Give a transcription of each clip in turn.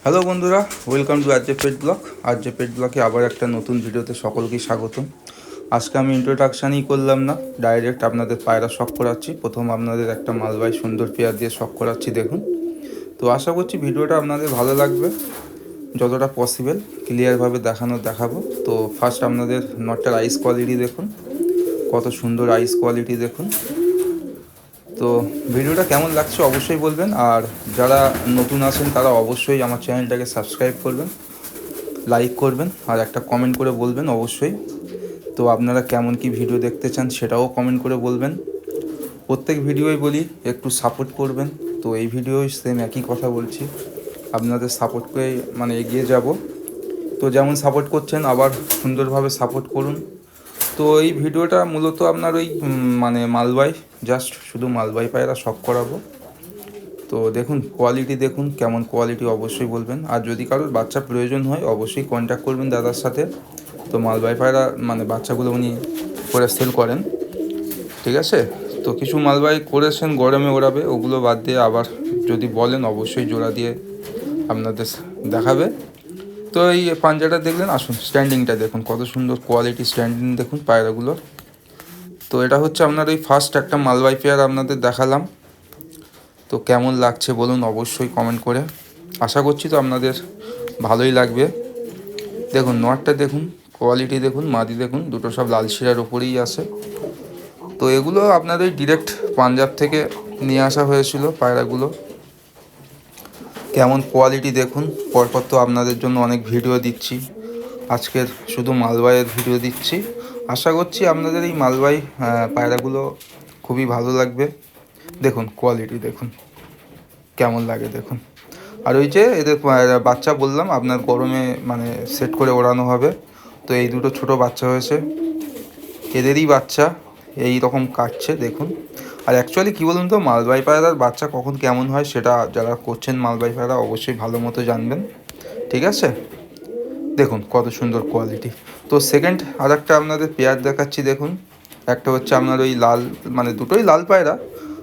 Hello বন্ধুরা, welcome to RJ pet blog. RJ pet ব্লগে আবার একটা নতুন ভিডিওতে সকলকেই স্বাগতম। আজকে আমি ইন্ট্রোডাকশানই করলাম না, ডাইরেক্ট আপনাদের পায়রা শখ করাচ্ছি। প্রথম আপনাদের একটা মালবাই সুন্দর পেয়ার দিয়ে শখ করাচ্ছি, দেখুন। তো আশা করছি ভিডিওটা আপনাদের ভালো লাগবে, যতটা পসিবল ক্লিয়ারভাবে দেখাবো। তো ফার্স্ট আপনাদের নটটার আইস কোয়ালিটি দেখুন, কত সুন্দর আইস কোয়ালিটি দেখুন। তো ভিডিওটা কেমন লাগছে অবশ্যই বলবেন, আর যারা নতুন আছেন তারা অবশ্যই আমার চ্যানেলটাকে সাবস্ক্রাইব করবেন, লাইক করবেন, আর একটা কমেন্ট করে বলবেন অবশ্যই। তো আপনারা কেমন কি ভিডিও দেখতে চান সেটাও কমেন্ট করে বলবেন। প্রত্যেক ভিডিওই বলি একটু সাপোর্ট করবেন। তো এই ভিডিওই সেম একই কথা বলছি, আপনাদের সাপোর্ট করে এগিয়ে যাব। তো যেমন সাপোর্ট করছেন আবার সুন্দরভাবে সাপোর্ট করুন। তো এই ভিডিওটা মূলত আপনার ওই মালবাই, জাস্ট শুধু মালবাই পায়রা শখ করাবো। তো দেখুন কোয়ালিটি, দেখুন কেমন কোয়ালিটি অবশ্যই বলবেন। আর যদি কারোর বাচ্চা প্রয়োজন হয় অবশ্যই কন্ট্যাক্ট করবেন দাদার সাথে। তো মালবাই পায়রা বাচ্চাগুলো উনি করে সেল করেন, ঠিক আছে। তো কিছু মালবাই করেছেন গরমে ওড়াবে, ওগুলো বাদ দিয়ে আবার যদি বলেন অবশ্যই জোড়া দিয়ে আপনাদের দেখাবে। তো এই পাঞ্জাটা দেখলেন, আসুন স্ট্যান্ডিংটা দেখুন, কত সুন্দর কোয়ালিটি স্ট্যান্ডিং দেখুন পায়রাগুলোর। তো এটা হচ্ছে আপনার ওই ফার্স্ট একটা মালবাই পেয়ার আপনাদের দেখালাম। তো কেমন লাগছে বলুন অবশ্যই কমেন্ট করে। আশা করছি তো আপনাদের ভালোই লাগবে। দেখুন নটটা দেখুন, কোয়ালিটি দেখুন, মাদি দেখুন, দুটো সব লাল শিরার ওপরেই আসে। তো এগুলো আপনাদের ডিরেক্ট পাঞ্জাব থেকে নিয়ে আসা হয়েছিল পায়রাগুলো। কেমন কোয়ালিটি দেখুন, পরপর তো আপনাদের জন্য অনেক ভিডিও দিচ্ছি, আজকের শুধু মালবাইয়ের ভিডিও দিচ্ছি। আশা করছি আপনাদের এই মালবাই পায়রাগুলো খুবই ভালো লাগবে। দেখুন কোয়ালিটি দেখুন কেমন লাগে দেখুন। আর ওই যে এদের বাচ্চা বললাম আপনার গরমে সেট করে ওড়ানো হবে। তো এই দুটো ছোট বাচ্চা হয়েছে, এদেরই বাচ্চা এই রকম কাটছে দেখুন। আর অ্যাকচুয়ালি কী বলুন তো, মালবাই পায়রার বাচ্চা কখন কেমন হয় সেটা যারা করছেন মালবাই পায়রা অবশ্যই ভালো মতো জানবেন, ঠিক আছে। দেখুন কত সুন্দর কোয়ালিটি। তো সেকেন্ড আর একটা আপনাদের পেয়ার দেখাচ্ছি, দেখুন। একটা হচ্ছে আপনার ওই লাল, দুটোই লাল পায়রা।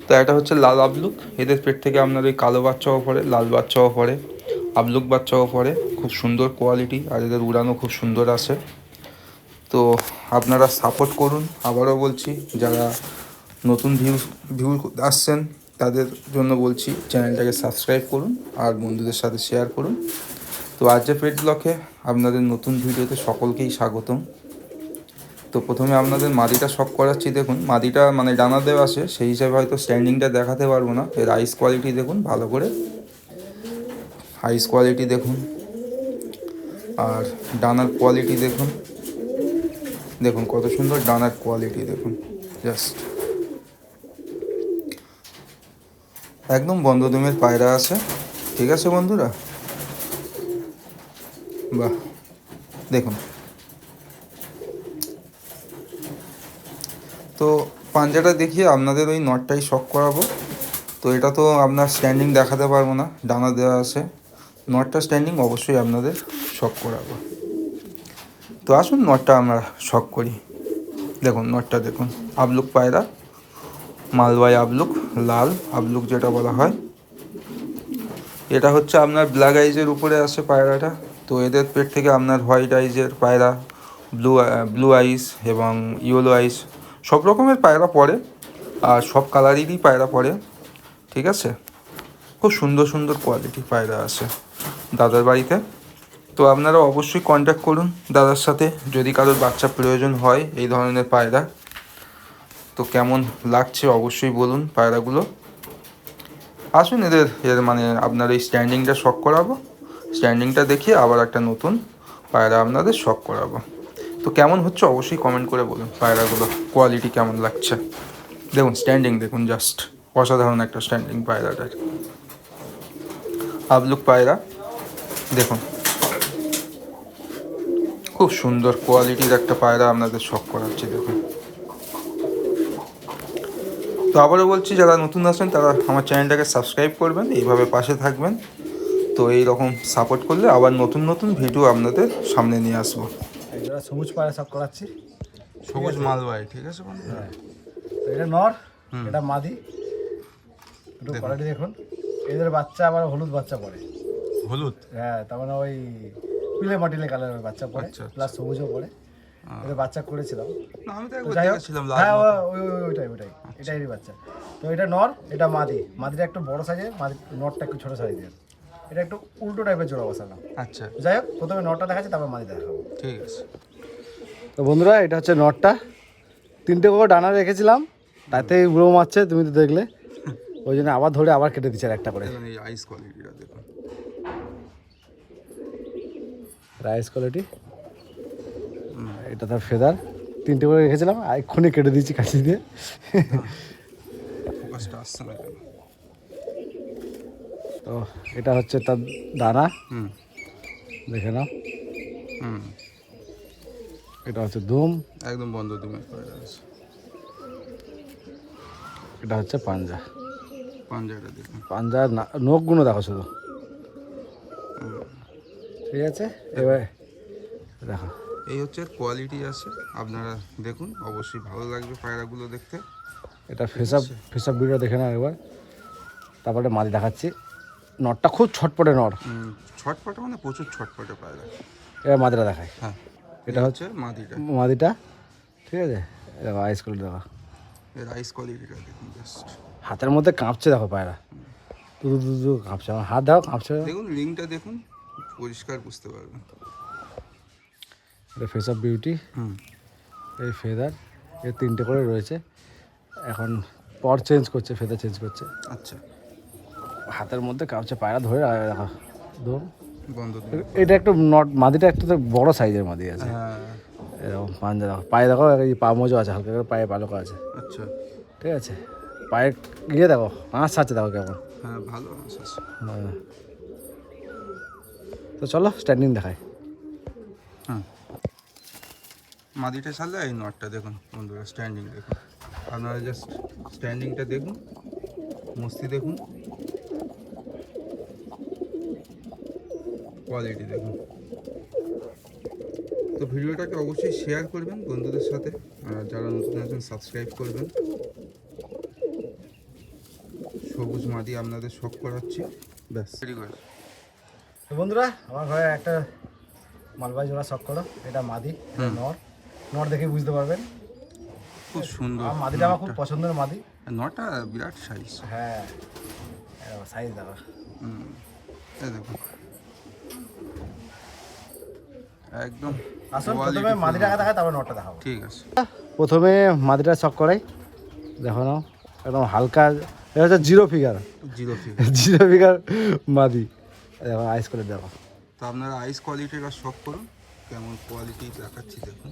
তো একটা হচ্ছে লাল আবলুক, এদের পেট থেকে আপনার ওই কালো বাচ্চাও পড়ে, লাল বাচ্চাও পড়ে, আবলুক বাচ্চাও পড়ে। খুব সুন্দর কোয়ালিটি, আর এদের উড়ানো খুব সুন্দর আসে। তো আপনারা সাপোর্ট করুন, আবারও বলছি যারা নতুন ভিউ আসছেন তাদের জন্য বলছি চ্যানেলটাকে সাবস্ক্রাইব করুন আর বন্ধুদের সাথে শেয়ার করুন। তো আরজে পেট ব্লগে আপনাদের নতুন ভিডিওতে সকলকেই স্বাগতম। তো প্রথমে আপনাদের মাদিটা শখ করাচ্ছি, দেখুন মাদিটা ডানা দেওয়া আছে, সেই হিসাবে হয়তো স্ট্যান্ডিংটা দেখাতে পারবো না। এর আইস কোয়ালিটি দেখুন ভালো করে, আইস কোয়ালিটি দেখুন, আর ডানার কোয়ালিটি দেখুন। দেখুন কত সুন্দর ডানার কোয়ালিটি দেখুন, জাস্ট একদম বন্ধদমের পায়রা আছে, ঠিক আছে বন্ধুরা। বাহ দেখুন। তো পাঞ্জাটা দেখিয়ে আপনাদের ওই নটটাই শখ করাবো। তো এটা তো আপনার স্ট্যান্ডিং দেখাতে পারবো না, ডানা দেওয়া আছে। নটটা স্ট্যান্ডিং অবশ্যই আপনাদের শখ করাবো। তো আসুন নটটা আমরা শখ করি। দেখুন নটটা দেখুন, আবলুক পায়রা, মালবাই আবলুক, লাল আবলুক যেটা বলা হয়। এটা হচ্ছে আপনার ব্ল্যাক আইজের উপরে আসে পায়রাটা। তো এদের পেট থেকে আপনার হোয়াইট আইজের পায়রা, ব্লু আইস এবং ইয়েলো আইস সব রকমের পায়রা পড়ে, আর সব কালারেরই পায়রা পড়ে, ঠিক আছে। খুব সুন্দর সুন্দর কোয়ালিটি পায়রা আছে দাদার বাড়িতে। তো আপনারা অবশ্যই কন্ট্যাক্ট করুন দাদার সাথে যদি কারোর বাচ্চা প্রয়োজন হয় এই ধরনের পায়রা। তো কেমন লাগছে অবশ্যই বলুন পায়রাগুলো। আসুন এর আপনার এই স্ট্যান্ডিংটা শখ করাবো, স্ট্যান্ডিংটা দেখিয়ে আবার একটা নতুন পায়রা আপনাদের শখ করাবো। তো কেমন হচ্ছে অবশ্যই কমেন্ট করে বলুন পায়রাগুলো কোয়ালিটি কেমন লাগছে। দেখুন স্ট্যান্ডিং দেখুন, জাস্ট অসাধারণ একটা স্ট্যান্ডিং পায়রাটার। আবলুক পায়রা দেখুন, খুব সুন্দর কোয়ালিটির একটা পায়রা আপনাদের শখ করাচ্ছি দেখুন। তো আবারও বলছি যারা নতুন আসেন তারা আমার চ্যানেলটাকে সাবস্ক্রাইব করবেন, এইভাবে পাশে থাকবেন। তো এই রকম সাপোর্ট করলে আবার নতুন নতুন ভিডিও আপনাদের সামনে নিয়ে আসবো। এটা সবুজ পায়রা সব করাচ্ছি, সবুজ মালবাই, ঠিক আছে বন্ধু। হ্যাঁ। তো এটা নর, এটা মাদি, দুটো কোয়ালিটি দেখুন। এদের বাচ্চা আবার হলুদ বাচ্চা পড়ে, হলুদ? হ্যাঁ, তার মানে ওই পিলে মাটিলে কালারের বাচ্চা পড়ে, আচ্ছা, আচ্ছা। প্লাস সবুজও পড়ে। এটা বাচ্চা করেছিলাম। না, আমি তো তো একবার যাই হোক, দেখেছিলাম লাল হ্যাঁ মতো। ওইটাই এটাই বাচ্চা। তো এটা নর, এটা মাদি। মাদিটা একটু বড় সাইজের, নরটা একটু ছোট সাইজের। এটা একটু উল্টো টাইপের জোড়া বসালাম। আচ্ছা, যাই হোক, প্রথমে নরটা দেখাচ্ছি, তারপর মাদিটা দেখাবো। ঠিক আছে। তো বন্ধুরা, এটা হচ্ছে নটটা। 3টে করে ডানা রেখেছিলাম, তাতেই বুড়ো মারছে, তুমি তো দেখলে। ওই জন্য আবার ধরে আবার কেটে দিচ্ছে একটা করে। দেখুন এই আইস কোয়ালিটিটা দেখুন। Rice quality. এটা তার ফেদার। 3টে করে রেখেছিলাম, আর এক্ষুনি কেটে দিচ্ছি কাছি দিয়ে। ফোকাসটা আসছে না কেন? তো এটা হচ্ছে তার দানা, হুম দেখে নাও। হুম এটা হচ্ছে দুম, একদম বন্ধ দিবে করে আছে। এটা হচ্ছে পাঞ্জা। পাঞ্জাটা দেখুন। পাঞ্জার নখগুলো দেখো শুধু। ঠিক আছে, এবার দেখো। এই হচ্ছে কোয়ালিটি আছে, আপনারা দেখুন, অবশ্যই ভালো লাগবে পায়রাগুলো দেখতে। এটা ফেসআপ ভিডিও দেখে নাও এবার। তারপরে মাদি দেখাচ্ছি। নটটা খুব ছটপটে নর। ছটপটে মানে প্রচুর ছটপটে পায়রা। এবার মাদিটা দেখায়। হ্যাঁ, এটা এটা হচ্ছে মাদিটা। মাদিটা। ঠিক আছে, দেখো আইস কোয়ালিটি দেখো। এর আইস কোয়ালিটিটা দেখুন জাস্ট। হাতের মধ্যে কাঁপছে দেখো পায়রা, দু কাঁপছে। আমার হাত দেখো কাঁপছে। দেখুন রিংটা দেখুন, পরিষ্কার বুঝতে পারবেন। এটা ফেস অফ বিউটি। এই ফেদার, এর 3টে করে রয়েছে। এখন পর চেঞ্জ করছে, ফেদার চেঞ্জ করছে। আচ্ছা, হাতের মধ্যে কাঁপছে পায়রা ধরে রাখা। দম বন্ধ দিন। এটা একটু নট, মাদিটা একটু তো বড় সাইজের মাদি আছে। হ্যাঁ, এরকম পাঞ্জা দেখো, পায়ে দেখো এই পা মোজো আছে, হালকা করে পায়ে পালক আছে। আচ্ছা, ঠিক আছে, পায়ের ইয়ে দেখো, আঁশ আছে দেখো কেমন। হ্যাঁ ভালো আছে। হ্যাঁ। তো চলো স্ট্যান্ডিং দেখায়। হ্যাঁ, মাদিটা ছাড়লে এই নটটা দেখুন বন্ধুরা, স্ট্যান্ডিং দেখুন। আপনারা জাস্ট স্ট্যান্ডিংটা দেখুন, মস্তি দেখুন, কোয়ালিটি দেখুন। তো ভিডিওটাকে অবশ্যই শেয়ার করবেন বন্ধুদের সাথে, আর যারা নতুন আছেন সাবস্ক্রাইব করবেন। সবুজ মাদি আপনাদের শখ করাচ্ছি, ব্যাস। তো বন্ধুরা, আমার ঘরে একটা মালবাই জোড়া শখ করো। এটা মাদি, এটা নর। নর দেখে বুঝতে পারবেন। খুব সুন্দর আর মাদিটা আমার খুব পছন্দের মাদি। নটা, বিরাট সাইজ। হ্যাঁ, সাইজ দেখো। এই দেখুন একদম। আসুন quality প্রথমে full মাদিটা মাদি। দেখায়, তারপর নরটা দেখাবো। ঠিক আছে। প্রথমে মাদিটা শখ করাই, দেখো নাও একদম হালকা। এটা হচ্ছে 0 ফিগার। 0 ফিগার। 0 ফিগার মাদি দেখো, আইস করে দেখো। তো আপনারা আইস কোয়ালিটিটা শখ করুন, কেমন কোয়ালিটি দেখাচ্ছি দেখুন।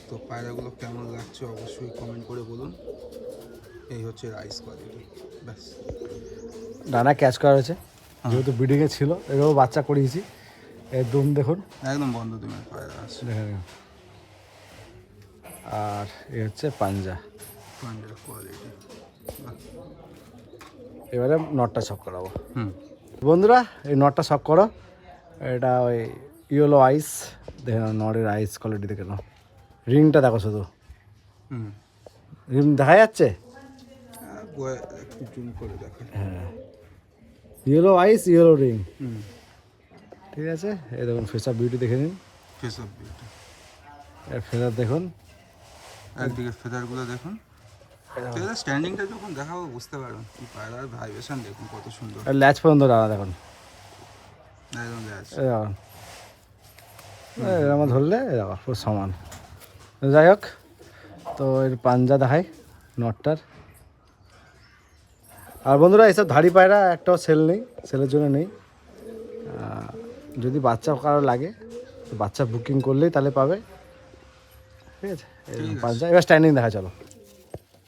তো পায়রাগুলো কেমন লাগছে অবশ্যই কমেন্ট করে বলুন। এই হচ্ছে আইস কোয়ালিটি, ব্যাস। ডানা ক্যাচ করা হয়েছে, যেহেতু ব্রিডিংয়ে ছিল। এরকম বাচ্চা করিয়েছি। এর দুম দেখুন, একদম বন্ধ দিনের পায়রা আছে। দেখে নিন। আর এ হচ্ছে পাঞ্জা। পাঞ্জাব কোয়ালিটি। এবারে নটটা শখ করাবো। হুম, বন্ধুরা, এই নটটা শখ করো। এটা ওই ইয়েলো আইস, দেখে নাও নটের আইস কোয়ালিটি দেখে নাও। রিংটা দেখো শুধু, হুম। রিং দেখা যাচ্ছে। একটু জুম করে দেখাই। হ্যাঁ, ইয়েলো আইস, ইয়েলো রিং। হুম, ঠিক আছে, এই দেখুন ফেস অফ বিউটি দেখে নিন। Face of beauty. এর ফেদার দেখুন। একদিকে ফেদারগুলো দেখুন। ফেদার স্ট্যান্ডিংটা যখন দেখাবো বুঝতে পারবেন কি পায়রার ভাইব্রেশন দেখুন কত সুন্দর। আর ল্যাচ পর্যন্ত ডানা দেখুন। একদম আছে। এই দেখুন, এরকম ধরলে এই দেখো পুরো সমান। যাই হোক, তো এর পাঞ্জা দেখাই নটটার। আর বন্ধুরা, এইসব ধাড়ি পায়রা একটাও সেল নেই, সেলের জন্য নেই। যদি বাচ্চা কারো লাগে তো বাচ্চা বুকিং করলেই তাহলে পাবে। ঠিক আছে, এরকম পাঞ্জা। এবার স্ট্যান্ডিং দেখা চলো।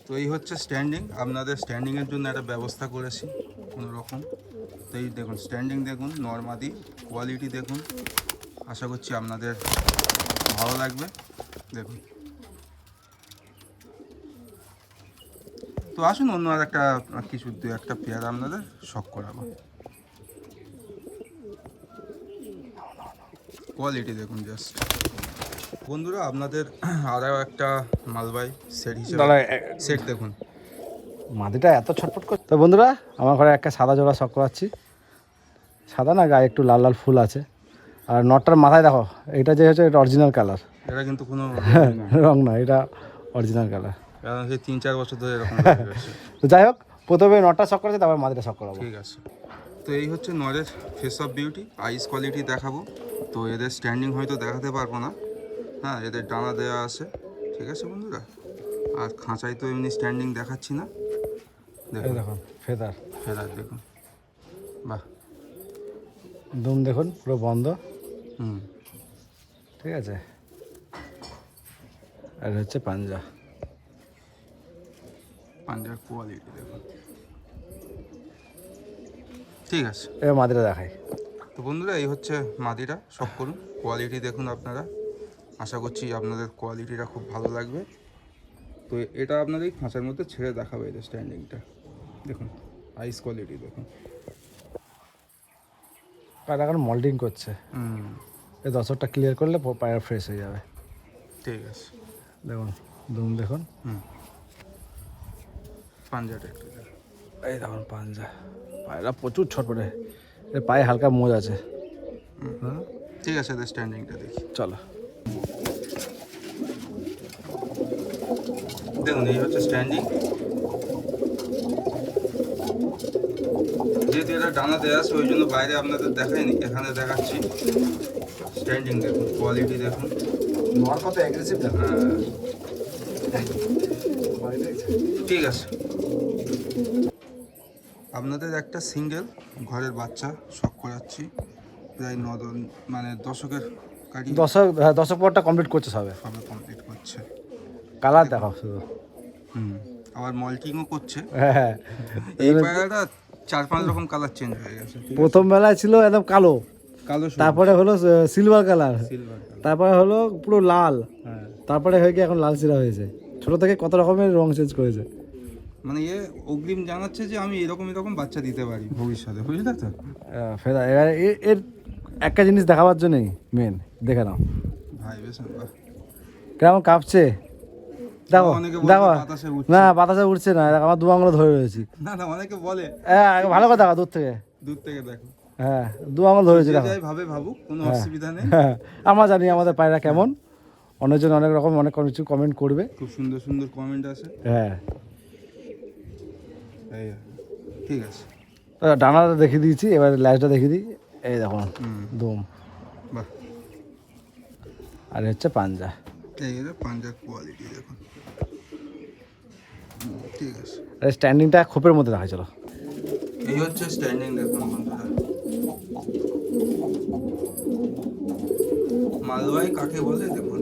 তো এই হচ্ছে স্ট্যান্ডিং, আপনাদের স্ট্যান্ডিংয়ের জন্য একটা ব্যবস্থা করেছি কোনো রকম। তো এই দেখুন স্ট্যান্ডিং দেখুন, নরমাদি কোয়ালিটি দেখুন, আশা করছি আপনাদের ভালো লাগবে। দেখুন, তো আসুন অন্য আর একটা কিছু দু একটা পেয়ারা আপনাদের শখ করাবো। কোয়ালিটি দেখুন জাস্ট। বন্ধুরা, আপনাদের আরও একটা মালবাই সেট হিসেবে সেট দেখুন। মাদিটা এত ছটফট করছে। তো বন্ধুরা, আমার ঘরে একটা সাদা জোড়া শখ করাচ্ছি। সাদা না, গায়ে একটু লাল লাল ফুল আছে। আর নটটার মাথায় দেখো, এটা যে হচ্ছে এটা অরিজিনাল কালার, এটা কিন্তু কোনো রং না, এটা অরিজিনাল কালার। কারণ সেই 3-4 বছর ধরে এরকম রয়েছে। তো যাই হোক, প্রথমে নটটা শখ করেছে, তারপর মাদিটা শখ করাবো। ঠিক আছে, তো এই হচ্ছে নরের face of beauty. Ice quality দেখাবো। তো এদের স্ট্যান্ডিং হয়তো দেখাতে পারবো না, হ্যাঁ এদের ডানা দেওয়া আছে, ঠিক আছে বন্ধুরা। আর খাঁচায় তো এমনি স্ট্যান্ডিং দেখাচ্ছি না, দেখুন দেখুন ফেদার, ফেদার দেখুন, বাহ। দুম দেখুন পুরো বন্ধ, হুম, ঠিক আছে। আর হচ্ছে পাঞ্জা, পাঞ্জার কোয়ালিটি দেখুন, ঠিক আছে। এবার মাদিটা দেখাই। তো বন্ধুরা এই হচ্ছে মাদিটা, শখ করুন, কোয়ালিটি দেখুন আপনারা। আশা করছি আপনাদের কোয়ালিটিটা খুব ভালো লাগবে। তো এটা আপনাদের এই খাঁচার মধ্যে ছেড়ে দেখাবে, এদের স্ট্যান্ডিংটা দেখুন, আইস কোয়ালিটি দেখুন। পায়রা এখন মল্ডিং করছে, এই দশকটা ক্লিয়ার করলে পায়রা ফ্রেশ হয়ে যাবে। ঠিক আছে, দেখুন দুম দেখুন, পাঞ্জাটা একটু দেখুন। এই দেখুন পাঞ্জা, পায়রা প্রচুর ছটপটে, এর পায়ে হালকা মোজ আছে। হ্যাঁ ঠিক আছে, এদের স্ট্যান্ডিংটা দেখি। চলো। দেখুন এই হচ্ছে স্ট্যান্ডিং। যেহেতু এটা ডানা দেওয়া আছে ওই জন্য বাইরে আপনাদের দেখায়নি, এখানে দেখাচ্ছি। স্ট্যান্ডিং দেখুন, কোয়ালিটি দেখুন, নর কত অ্যাগ্রেসিভ দেখুন। ঠিক আছে, আপনাদের একটা সিঙ্গেল ঘরের বাচ্চা শখ করাচ্ছি, প্রায় 9 মানে দশকের কাটি দশক পরটা কমপ্লিট করছে সবে, সবে কমপ্লিট করছে। কালার দেখাও শুধু। আবার মল্টিংও করছে। হ্যাঁ, এই পায়রাটা 4-5 রকম কালার চেঞ্জ হয়ে গেছে। প্রথম বেলায় ছিল একদম কালো, কালো, তারপরে হলো সিলভার কালার, সিলভার কালার, তারপরে হলো পুরো লাল, হ্যাঁ। তারপরে হয়ে গিয়ে এখন লাল সিরা হয়েছে। ছোট থেকে কত রকমের রং চেঞ্জ করেছে। মানে এ অগ্রিম জানাচ্ছে যে আমি এরকম বাচ্চা দিতে পারি ভবিষ্যতে, বুঝলে তো? ফেরা এবার এর একটা জিনিস দেখাবার জন্যই মেন, দেখে নাও ভাই বেশ, বাহ। কেমন কাঁপছে, দেখো অনেকে বলছে দেখো। বাতাসে উঠছে। না বাতাসে উঠছে না, দেখো আমার 2 আঙুলে ধরে রয়েছি। না অনেকে বলে। ভালো করে দেখো দূর থেকে, দূর থেকে দেখো। হ্যাঁ 2 আঙুল ধরেছি যে দেখো। যাই ভাবে ভাবুক, কোনো অসুবিধা নেই। হ্যাঁ, আমরা জানি আমাদের পায়রা কেমন, অন্যজন অনেক রকম অনেক কিছু কমেন্ট করবে। খুব সুন্দর সুন্দর কমেন্ট আছে। হ্যাঁ, এই ঠিক আছে, তো ডানাটা দেখিয়ে দিয়েছি, এবার ল্যাজটা দেখিয়ে দিই। এই দেখো দুম, বাহ। আর হচ্ছে পাঞ্জা। এই হলো পাঞ্জাব কোয়ালিটি দেখুন, ঠিক আছে। আর স্ট্যান্ডিংটা খোপের মধ্যে দেখা চলো। এই হচ্ছে স্ট্যান্ডিং দেখুন বন্ধুরা। মালবাই কাকে বলে দেখুন,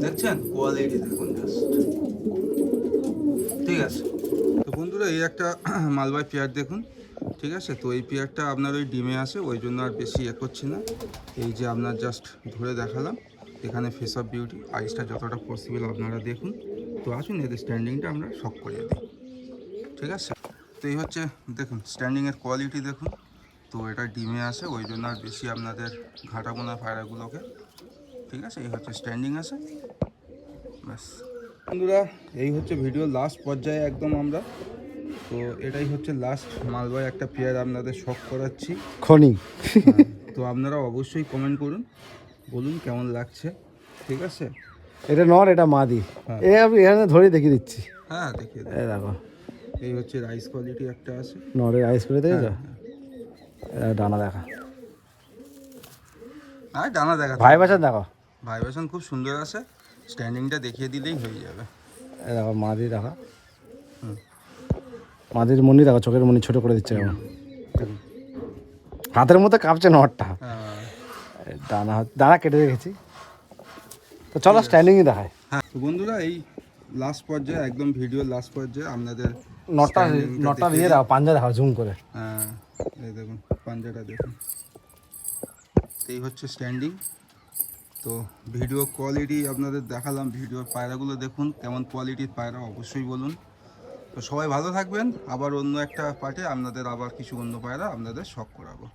দেখছেন কোয়ালিটি দেখুন জাস্ট, ঠিক আছে। তো বন্ধুরা এই একটা মালবাই পেয়ার দেখুন, ঠিক আছে। তো এই পেয়ারটা আপনার ওই ডিমে আসে, ওই জন্য আর বেশি করছি না। এই যে আপনার জাস্ট ধরে দেখালাম, এখানে ফেস অফ বিউটি, আইসটা যতটা পসিবল আপনারা দেখুন। তো আসুন এদের স্ট্যান্ডিংটা আমরা শখ করিয়ে দিই, ঠিক আছে। তো এই হচ্ছে দেখুন স্ট্যান্ডিংয়ের কোয়ালিটি দেখুন। তো এটা ডিমে আসে, ওই জন্য আর বেশি আপনাদের ঘাটাবো না পায়রাগুলোকে, ঠিক আছে। এই হচ্ছে স্ট্যান্ডিং আছে, ব্যাস বন্ধুরা। এই হচ্ছে ভিডিও লাস্ট পর্যায়ে একদম আমরা। তো এটাই হচ্ছে লাস্ট মালবাই একটা পেয়ার আপনাদের শখ করাচ্ছি খনি। তো আপনারা অবশ্যই কমেন্ট করুন, বলুন কেমন লাগছে, ঠিক আছে। এটা নর, এটা মাদি। হ্যাঁ। এই আমি এখানে ধরে দেখিয়ে দিচ্ছি। হ্যাঁ দেখিয়ে দিন। এই দেখো এই হচ্ছে রাইস কোয়ালিটি একটা আছে, নরের আইস করে দিয়েছ, ডানা দেখা, আর ডানা দেখা ভাইব্রেশন দেখো, ভাইব্রেশন খুব সুন্দর আছে। স্ট্যান্ডিংটা দেখিয়ে দিলেই হয়ে যাবে। এই দেখো মাদি দেখা, মাদির মনি দেখো, চোখের মনি ছোট করে দিচ্ছে কেমন, হাতের মধ্যে কাঁপছে নরটা। ডানা ডানা কেটে রেখেছি। তো চলো স্ট্যান্ডিংই দেখায়। হ্যাঁ তো বন্ধুরা এই লাস্ট পর্যায়ে একদম ভিডিও লাস্ট পর্যায়ে আপনাদের নটটা দিয়ে দাও, পাঞ্জা দেখাও জুম করে। হ্যাঁ এই দেখুন পাঞ্জাটা দেখুন, এই হচ্ছে স্ট্যান্ডিং। তো ভিডিও কোয়ালিটি আপনাদের দেখালাম, ভিডিওর পায়রাগুলো দেখুন কেমন কোয়ালিটির পায়রা, অবশ্যই বলুন। তো সবাই ভালো থাকবেন, আবার অন্য একটা পার্টে আপনাদের আবার কিছু অন্য পায়রা আপনাদের শখ করাবো।